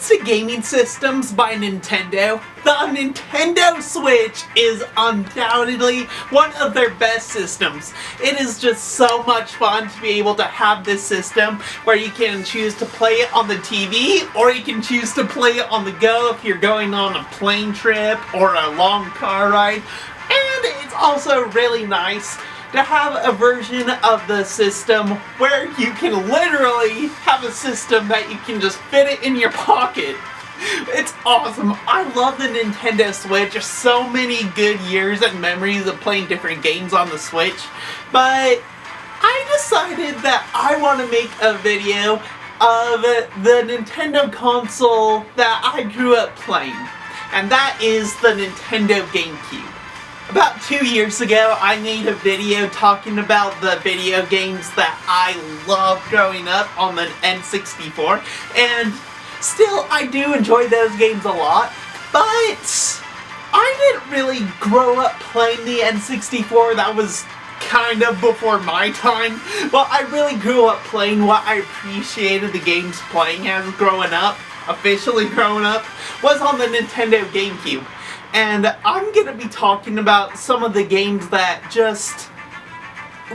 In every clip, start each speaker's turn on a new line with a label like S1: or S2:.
S1: comes to gaming systems by Nintendo, the Nintendo Switch is undoubtedly one of their best systems. It is just so much fun to be able to have this system where you can choose to play it on the TV or you can choose to play it on the go if you're going on a plane trip or a long car ride. And it's also really nice to have a version of the system where you can literally have a system that you can just fit it in your pocket. It's awesome. I love the Nintendo Switch. There's so many good years and memories of playing different games on the Switch. But I decided that I want to make a video of the Nintendo console that I grew up playing. And that is the Nintendo Gamecube. About 2 years ago, I made a video talking about the video games that I loved growing up on the N64, and still, I do enjoy those games a lot, but I didn't really grow up playing the N64. That was kind of before my time. Well, I really grew up playing what I appreciated the games playing as growing up, officially growing up, was on the Nintendo Gamecube. And I'm going to be talking about some of the games that just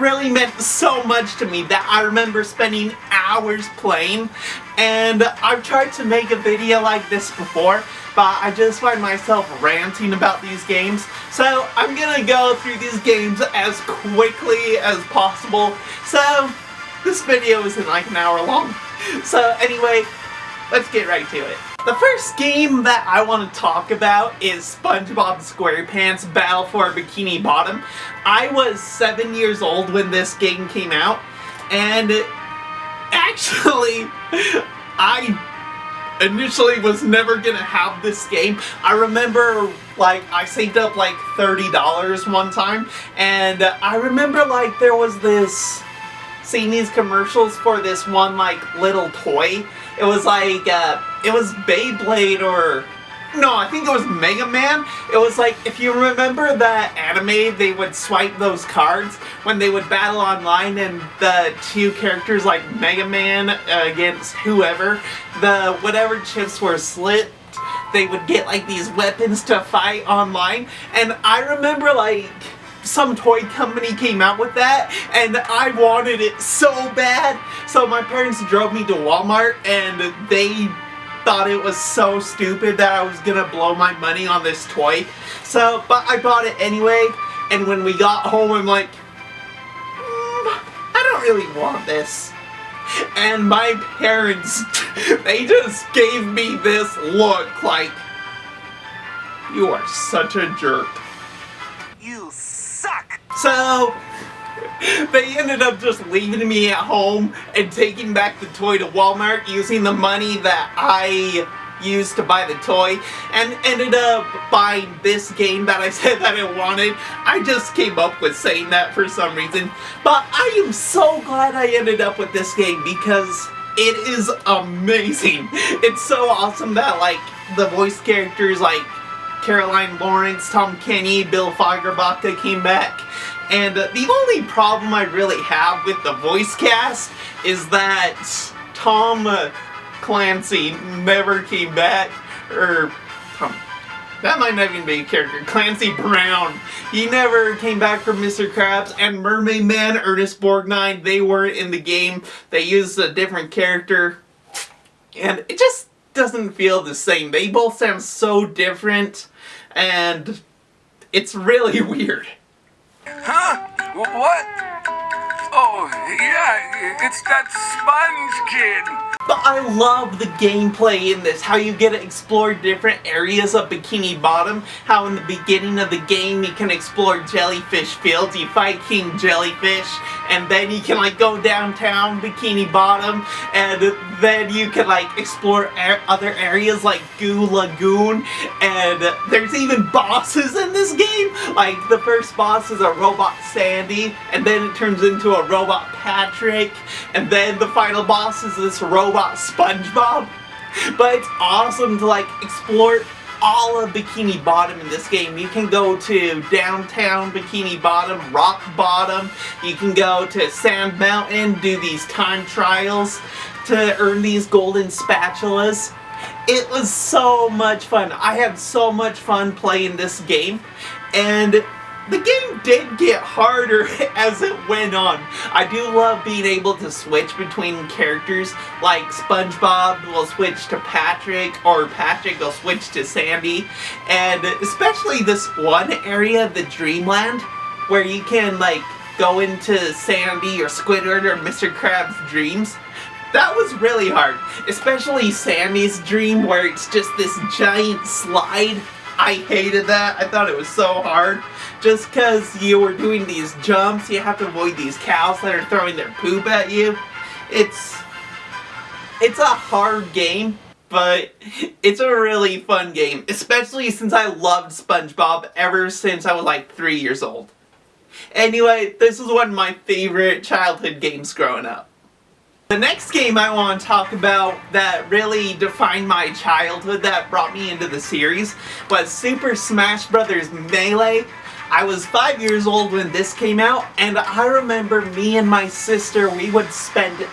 S1: really meant so much to me that I remember spending hours playing. And I've tried to make a video like this before, but I just find myself ranting about these games. So I'm going to go through these games as quickly as possible. So this video isn't like an hour long. So anyway, let's get right to it. The first game that I want to talk about is SpongeBob SquarePants Battle for Bikini Bottom. I was 7 years old when this game came out, and actually, I initially was never gonna have this game. I remember, like, I saved up like $30 one time, and I remember, like, there was this, seeing these commercials for this one, like, little toy. It was like, it was Beyblade or, no, I think it was Mega Man. It was like, if you remember that anime, they would swipe those cards when they would battle online, and the two characters, like Mega Man against whoever, whatever chips were slit, they would get like these weapons to fight online. And I remember, like, some toy company came out with that, and I wanted it so bad. So my parents drove me to Walmart, and they thought it was so stupid that I was gonna blow my money on this toy. So, but I bought it anyway, and when we got home, I'm like, I don't really want this. And my parents, they just gave me this look like, you are such a jerk. You suck! So, they ended up just leaving me at home and taking back the toy to Walmart using the money that I used to buy the toy, and ended up buying this game that I said that I wanted. I just came up with saying that for some reason, but I am so glad I ended up with this game because it is amazing. It's so awesome that, like, the voice characters like Caroline Lawrence, Tom Kenny, Bill Fagerbacka came back. And the only problem I really have with the voice cast is that Tom Clancy never came back, or that might not even be a character, Clancy Brown. He never came back from Mr. Krabs, and Mermaid Man, Ernest Borgnine, they weren't in the game. They used a different character, and it just doesn't feel the same. They both sound so different, and it's really weird.
S2: Huh? What? Oh, yeah, it's that Sponge Kid.
S1: But I love the gameplay in this, how you get to explore different areas of Bikini Bottom, how in the beginning of the game you can explore Jellyfish Fields, you fight King Jellyfish, and then you can, like, go downtown Bikini Bottom, and then you can, like, explore other areas like Goo Lagoon, and there's even bosses in this game. Like, the first boss is a robot Sandy, and then it turns into a robot Patrick, and then the final boss is this robot SpongeBob. But it's awesome to, like, explore all of Bikini Bottom in this game. You can go to downtown Bikini Bottom, Rock Bottom, you can go to Sand Mountain, do these time trials to earn these golden spatulas. It was so much fun. I had so much fun playing this game, and the game did get harder as it went on. I do love being able to switch between characters, like SpongeBob will switch to Patrick, or Patrick will switch to Sandy, and especially this one area, the Dreamland, where you can like go into Sandy or Squidward or Mr. Krabs' dreams. That was really hard, especially Sandy's dream where it's just this giant slide. I hated that. I thought it was so hard. Just because you were doing these jumps, you have to avoid these cows that are throwing their poop at you. It's a hard game, but it's a really fun game, especially since I loved SpongeBob ever since I was like 3 years old. Anyway, this is one of my favorite childhood games growing up. The next game I want to talk about that really defined my childhood, that brought me into the series, was Super Smash Bros. Melee. I was 5 years old when this came out, and I remember me and my sister, we would spend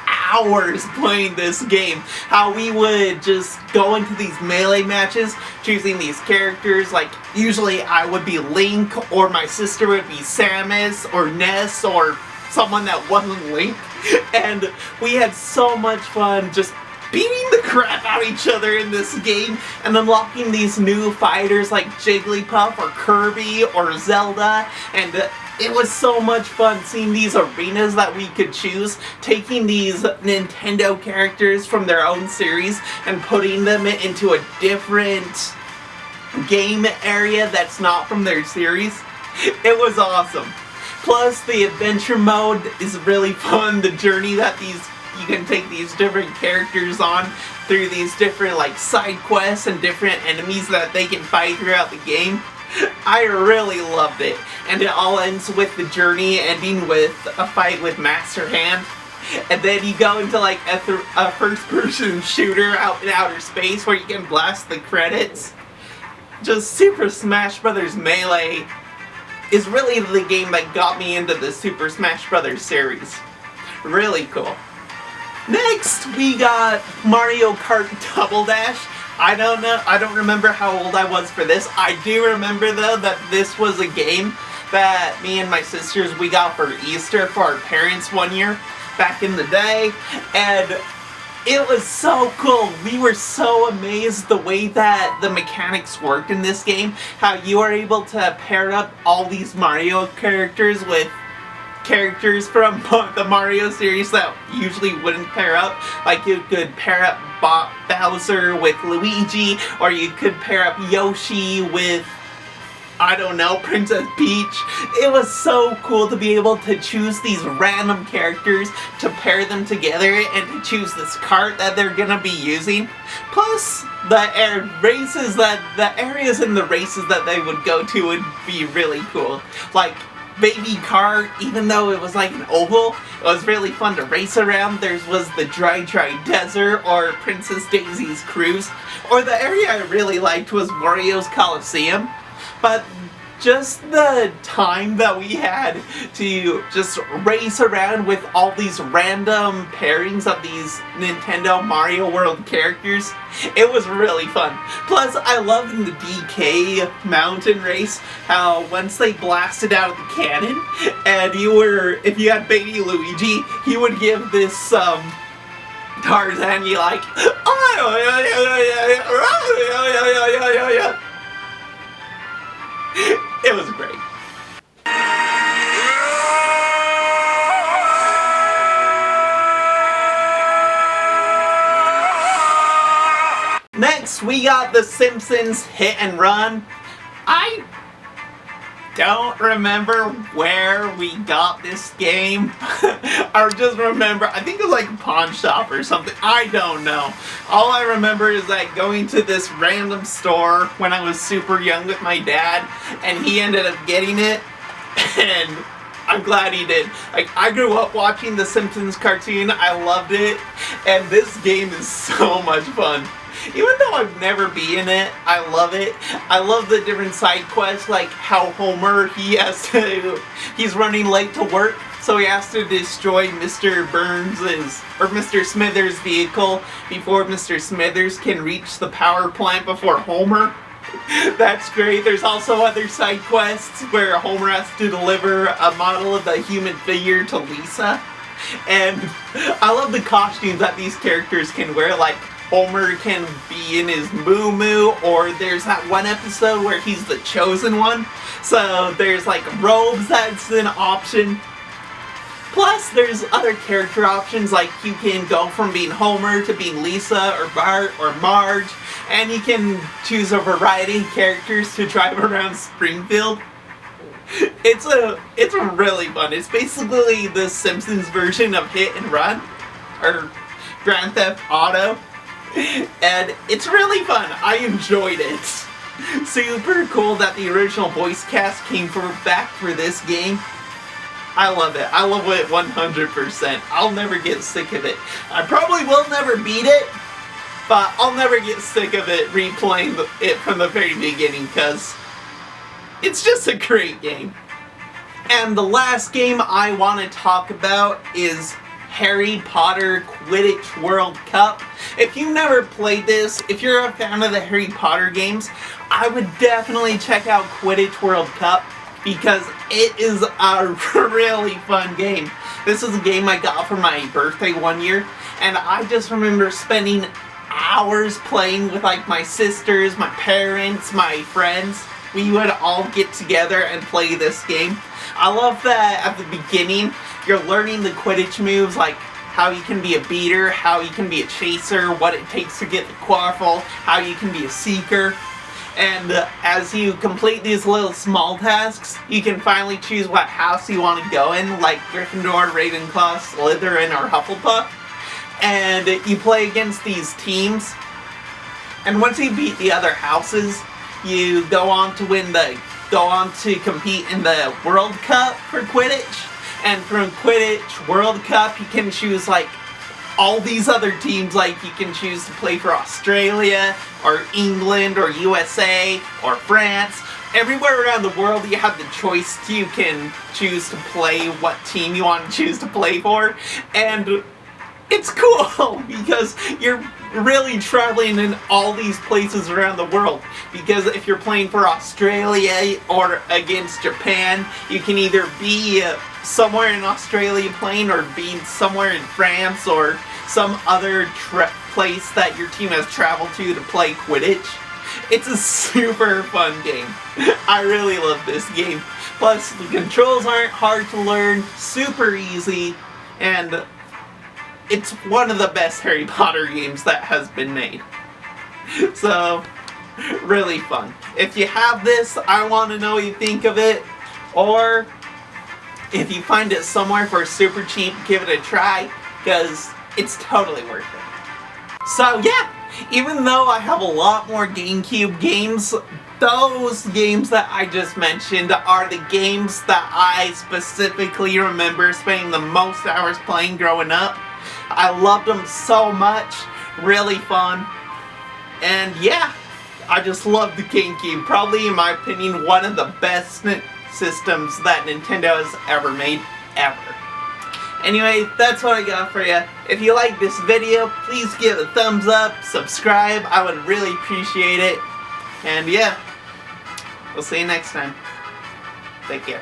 S1: hours playing this game. How we would just go into these melee matches, choosing these characters, like usually I would be Link, or my sister would be Samus, or Ness, or someone that wasn't Link. And we had so much fun just beating the crap out of each other in this game and unlocking these new fighters like Jigglypuff or Kirby or Zelda, and it was so much fun seeing these arenas that we could choose, taking these Nintendo characters from their own series and putting them into a different game area that's not from their series. It was awesome. Plus, the adventure mode is really fun. The journey that you can take these different characters on through these different like side quests and different enemies that they can fight throughout the game. I really loved it. And it all ends with the journey ending with a fight with Master Hand. And then you go into like a first-person shooter out in outer space where you can blast the credits. Just Super Smash Bros. Melee is really the game that got me into the Super Smash Bros. Series. Really cool. Next, we got Mario Kart Double Dash. I don't remember how old I was for this. I do remember though that this was a game that me and my sisters, we got for Easter for our parents one year back in the day, and it was so cool. We were so amazed the way that the mechanics worked in this game. How you are able to pair up all these Mario characters with characters from the Mario series that usually wouldn't pair up. Like you could pair up Bowser with Luigi, or you could pair up Yoshi with, I don't know, Princess Peach. It was so cool to be able to choose these random characters, to pair them together, and to choose this cart that they're gonna be using. Plus, the areas in the races that they would go to would be really cool. Like Baby Kart, even though it was like an oval, it was really fun to race around. There was the Dry Desert, or Princess Daisy's Cruise, or the area I really liked was Wario's Coliseum. But just the time that we had to just race around with all these random pairings of these Nintendo Mario World characters, it was really fun. Plus, I loved in the DK mountain race how once they blasted out of the cannon, and if you had Baby Luigi, he would give this Tarzan, you like, it was great. Next, we got the Simpsons Hit and Run. I don't remember where we got this game. I just remember, I think it was like a pawn shop or something. I don't know. All I remember is like going to this random store when I was super young with my dad, and he ended up getting it, and I'm glad he did. Like, I grew up watching the Simpsons cartoon. I loved it, and this game is so much fun. Even though I've never been in it, I love it. I love the different side quests, like how Homer, he's running late to work, so So he has to destroy Mr. Burns's, or Mr. Smithers' vehicle before Mr. Smithers can reach the power plant before Homer. That's great. There's also other side quests where Homer has to deliver a model of the human figure to Lisa. And I love the costumes that these characters can wear, like Homer can be in his moo-moo, or there's that one episode where he's the chosen one. So there's like robes that's an option. Plus there's other character options, like you can go from being Homer to being Lisa or Bart or Marge, and you can choose a variety of characters to drive around Springfield. It's really fun. It's basically the Simpsons version of Hit and Run, or Grand Theft Auto, and it's really fun. I enjoyed it. Super cool that the original voice cast came back for this game. I love it. I love it 100%. I'll never get sick of it. I probably will never beat it, but I'll never get sick of it replaying it from the very beginning, because it's just a great game. And the last game I want to talk about is Harry Potter Quidditch World Cup. If you've never played this, if you're a fan of the Harry Potter games, I would definitely check out Quidditch World Cup, because it is a really fun game. This is a game I got for my birthday one year, and I just remember spending hours playing with like my sisters, my parents, my friends. We would all get together and play this game. I love that at the beginning you're learning the Quidditch moves, like how you can be a beater, how you can be a chaser, what it takes to get the quaffle, how you can be a seeker. And as you complete these little small tasks, you can finally choose what house you want to go in, like Gryffindor, Ravenclaw, Slytherin, or Hufflepuff. And you play against these teams. And once you beat the other houses, you go on to compete in the World Cup for Quidditch. And from Quidditch World Cup, you can choose like all these other teams. Like you can choose to play for Australia, or England, or USA, or France. Everywhere around the world you have the choice. You can choose to play what team you want to choose to play for. And it's cool because you're really traveling in all these places around the world. Because if you're playing for Australia or against Japan, you can either be somewhere in Australia playing, or be somewhere in France, or some other place that your team has traveled to play Quidditch. It's a super fun game. I really love this game. Plus, the controls aren't hard to learn, super easy, and it's one of the best Harry Potter games that has been made. So, really fun. If you have this, I want to know what you think of it, or if you find it somewhere for super cheap, give it a try, because it's totally worth it. So yeah, even though I have a lot more GameCube games, those games that I just mentioned are the games that I specifically remember spending the most hours playing growing up. I loved them so much, really fun, and yeah, I just love the GameCube. Probably, in my opinion, one of the best systems that Nintendo has ever made, ever. Anyway, that's what I got for you. If you like this video, please give it a thumbs up, subscribe, I would really appreciate it. And yeah, we'll see you next time. Take care.